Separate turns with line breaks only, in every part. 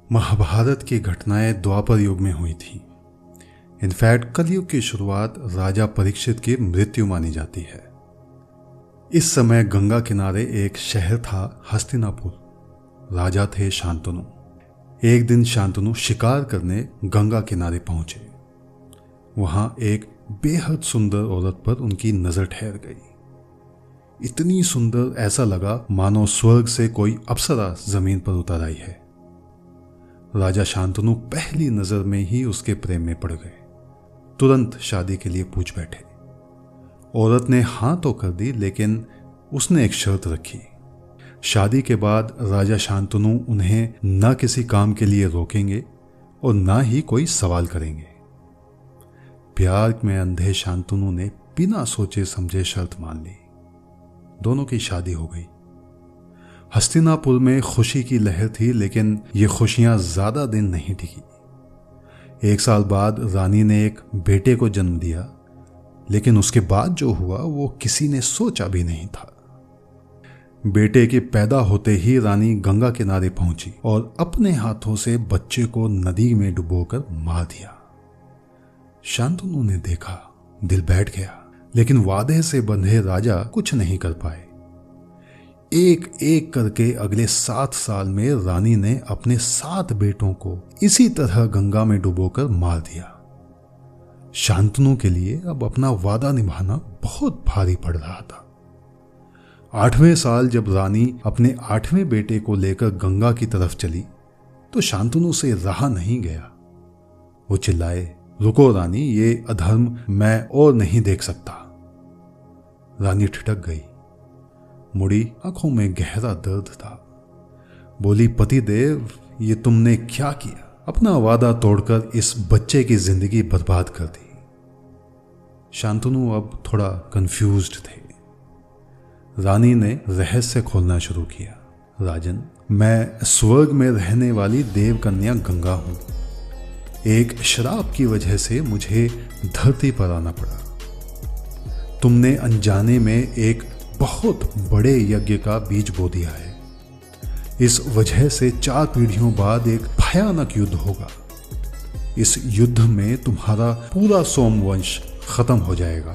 महाभारत की घटनाएं द्वापर युग में हुई थी। इनफैक्ट कलयुग की शुरुआत राजा परीक्षित की मृत्यु मानी जाती है। इस समय गंगा किनारे एक शहर था हस्तिनापुर। राजा थे शांतनु। एक दिन शांतनु शिकार करने गंगा किनारे पहुंचे। वहां एक बेहद सुंदर औरत पर उनकी नजर ठहर गई। इतनी सुंदर ऐसा लगा मानो स्वर्ग से कोई अप्सरा जमीन पर उतर आई है। राजा शांतनु पहली नजर में ही उसके प्रेम में पड़ गए। तुरंत शादी के लिए पूछ बैठे। औरत ने हाँ तो कर दी, लेकिन उसने एक शर्त रखी। शादी के बाद राजा शांतनु उन्हें न किसी काम के लिए रोकेंगे और न ही कोई सवाल करेंगे। प्यार में अंधे शांतनु ने बिना सोचे समझे शर्त मान ली। दोनों की शादी हो गई। हस्तिनापुर में खुशी की लहर थी, लेकिन ये खुशियां ज्यादा दिन नहीं टिकी। 1 साल बाद रानी ने एक बेटे को जन्म दिया, लेकिन उसके बाद जो हुआ वो किसी ने सोचा भी नहीं था। बेटे के पैदा होते ही रानी गंगा किनारे पहुंची और अपने हाथों से बच्चे को नदी में डुबोकर मार दिया। शांतनु ने देखा, दिल बैठ गया, लेकिन वादे से बंधे राजा कुछ नहीं कर पाए। एक एक करके अगले 7 साल में रानी ने अपने 7 बेटों को इसी तरह गंगा में डुबोकर मार दिया। शांतनु के लिए अब अपना वादा निभाना बहुत भारी पड़ रहा था। 8वें साल जब रानी अपने 8वें बेटे को लेकर गंगा की तरफ चली तो शांतनु से रहा नहीं गया। वो चिल्लाए, रुको रानी, ये अधर्म मैं और नहीं देख सकता। रानी ठिठक गई, मुड़ी, आंखों में गहरा दर्द था। बोली, पतिदेव, ये तुमने क्या किया? अपना वादा तोड़कर इस बच्चे की जिंदगी बर्बाद कर दी। शांतनु अब थोड़ा कंफ्यूज्ड थे। रानी ने रहस्य खोलना शुरू किया। राजन, मैं स्वर्ग में रहने वाली देव कन्या गंगा हूं। एक श्राप की वजह से मुझे धरती पर आना पड़ा। तुमने अनजाने में एक बहुत बड़े यज्ञ का बीज बो दिया है। इस वजह से 4 पीढ़ियों बाद एक भयानक युद्ध होगा। इस युद्ध में तुम्हारा पूरा सोमवंश खत्म हो जाएगा।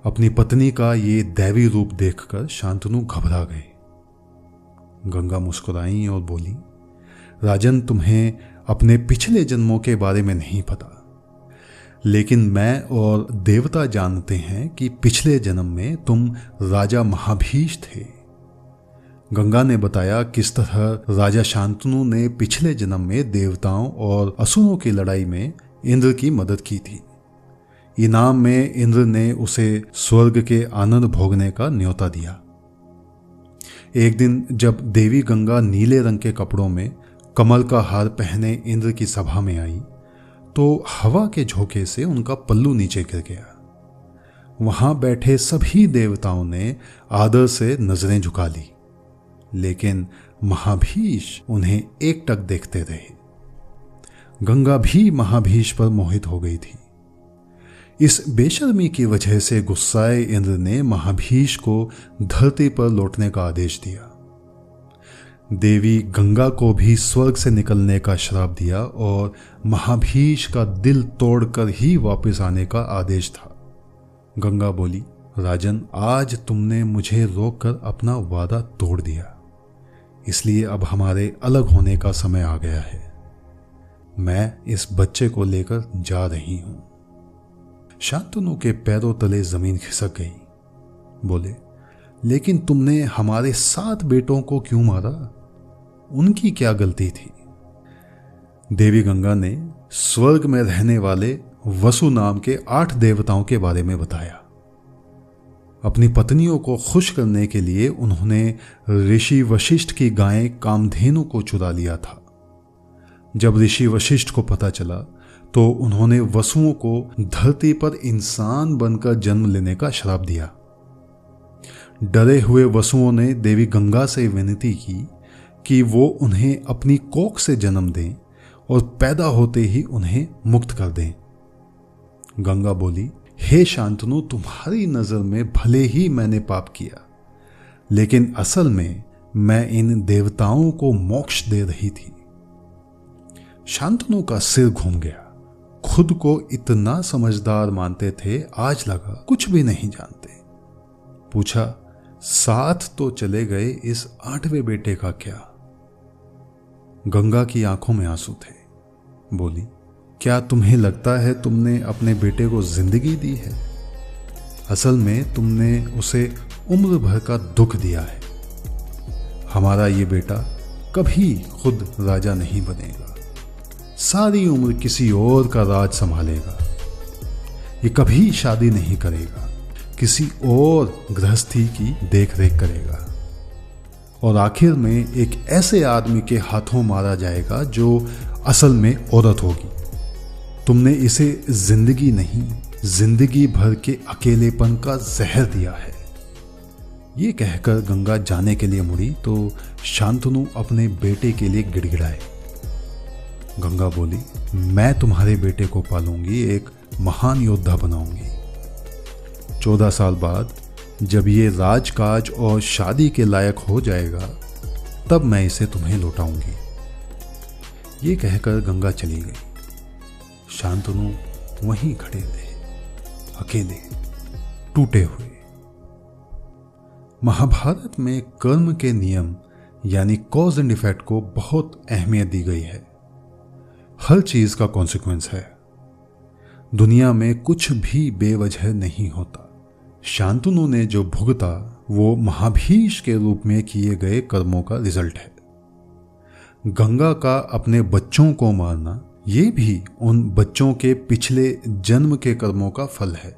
अपनी पत्नी का ये दैवी रूप देखकर शांतनु घबरा गए। गंगा मुस्कुराई और बोली, राजन, तुम्हें अपने पिछले जन्मों के बारे में नहीं पता, लेकिन मैं और देवता जानते हैं कि पिछले जन्म में तुम राजा महाभीष थे। गंगा ने बताया किस तरह राजा शांतनु ने पिछले जन्म में देवताओं और असुरों की लड़ाई में इंद्र की मदद की थी। इनाम में इंद्र ने उसे स्वर्ग के आनंद भोगने का न्योता दिया। एक दिन जब देवी गंगा नीले रंग के कपड़ों में कमल का हार पहने इंद्र की सभा में आई तो हवा के झोंके से उनका पल्लू नीचे गिर गया। वहां बैठे सभी देवताओं ने आदर से नजरें झुका ली, लेकिन महाभीष उन्हें एकटक देखते रहे। गंगा भी महाभीष पर मोहित हो गई थी। इस बेशर्मी की वजह से गुस्साए इंद्र ने महाभीष को धरती पर लौटने का आदेश दिया। देवी गंगा को भी स्वर्ग से निकलने का श्राप दिया और महाभीष का दिल तोड़कर ही वापस आने का आदेश था। गंगा बोली, राजन, आज तुमने मुझे रोककर अपना वादा तोड़ दिया, इसलिए अब हमारे अलग होने का समय आ गया है। मैं इस बच्चे को लेकर जा रही हूं। शांतनु के पैरों तले जमीन खिसक गई। बोले, लेकिन तुमने हमारे 7 बेटों को क्यों मारा? उनकी क्या गलती थी? देवी गंगा ने स्वर्ग में रहने वाले वसु नाम के 8 देवताओं के बारे में बताया। अपनी पत्नियों को खुश करने के लिए उन्होंने ऋषि वशिष्ठ की गाय कामधेनु को चुरा लिया था। जब ऋषि वशिष्ठ को पता चला तो उन्होंने वसुओं को धरती पर इंसान बनकर जन्म लेने का श्राप दिया। डरे हुए वसुओं ने देवी गंगा से विनती की कि वो उन्हें अपनी कोख से जन्म दें और पैदा होते ही उन्हें मुक्त कर दें। गंगा बोली, हे शांतनु, तुम्हारी नजर में भले ही मैंने पाप किया, लेकिन असल में मैं इन देवताओं को मोक्ष दे रही थी। शांतनु का सिर घूम गया। खुद को इतना समझदार मानते थे, आज लगा कुछ भी नहीं जानते। पूछा, साथ तो चले गए, इस 8वें बेटे का क्या? गंगा की आंखों में आंसू थे। बोली, क्या तुम्हें लगता है तुमने अपने बेटे को जिंदगी दी है? असल में तुमने उसे उम्र भर का दुख दिया है। हमारा ये बेटा कभी खुद राजा नहीं बनेगा, सारी उम्र किसी और का राज संभालेगा। ये कभी शादी नहीं करेगा, किसी और गृहस्थी की देखरेख करेगा और आखिर में एक ऐसे आदमी के हाथों मारा जाएगा जो असल में औरत होगी। तुमने इसे जिंदगी नहीं, जिंदगी भर के अकेलेपन का जहर दिया है। ये कहकर गंगा जाने के लिए मुड़ी तो शांतनु अपने बेटे के लिए गिड़गिड़ाए। गंगा बोली, मैं तुम्हारे बेटे को पालूंगी, एक महान योद्धा बनाऊंगी। 14 साल बाद जब ये राजकाज और शादी के लायक हो जाएगा तब मैं इसे तुम्हें लौटाऊंगी। ये कहकर गंगा चली गई। शांतनु वहीं खड़े रहे, अकेले, टूटे हुए। महाभारत में कर्म के नियम यानी कॉज एंड इफेक्ट को बहुत अहमियत दी गई है। हर चीज का कॉन्सिक्वेंस है। दुनिया में कुछ भी बेवजह नहीं होता। शांतनु ने जो भुगता वो महाभीष के रूप में किए गए कर्मों का रिजल्ट है। गंगा का अपने बच्चों को मारना ये भी उन बच्चों के पिछले जन्म के कर्मों का फल है।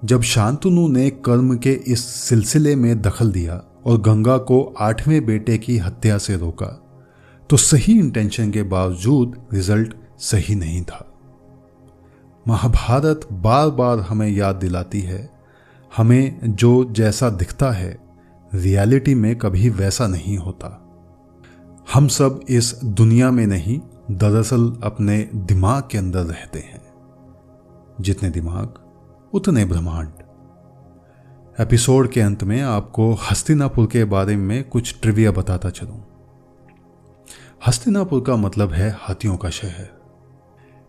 जब शांतनु ने कर्म के इस सिलसिले में दखल दिया और गंगा को 8वें बेटे की हत्या से रोका तो सही इंटेंशन के बावजूद रिजल्ट सही नहीं था। महाभारत बार बार हमें याद दिलाती है, हमें जो जैसा दिखता है रियलिटी में कभी वैसा नहीं होता। हम सब इस दुनिया में नहीं, दरअसल अपने दिमाग के अंदर रहते हैं। जितने दिमाग उतने ब्रह्मांड। एपिसोड के अंत में आपको हस्तिनापुर के बारे में कुछ ट्रिविया बताता चलूं। हस्तिनापुर का मतलब है हाथियों का शहर।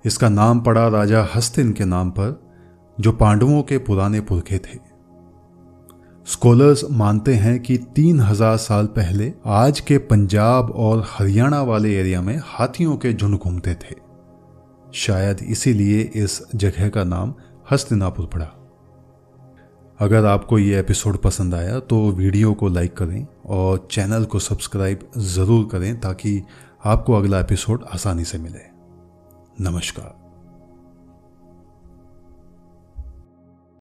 इसका नाम पड़ा राजा हस्तिन के नाम पर, जो पांडवों के पुराने पुरखे थे। स्कॉलर्स मानते हैं कि 3000 साल पहले आज के पंजाब और हरियाणा वाले एरिया में हाथियों के झुंड घूमते थे। शायद इसीलिए इस जगह का नाम हस्तिनापुर पड़ा। अगर आपको ये एपिसोड पसंद आया तो वीडियो को लाइक करें और चैनल को सब्सक्राइब ज़रूर करें ताकि आपको अगला एपिसोड आसानी से मिले। नमस्कार।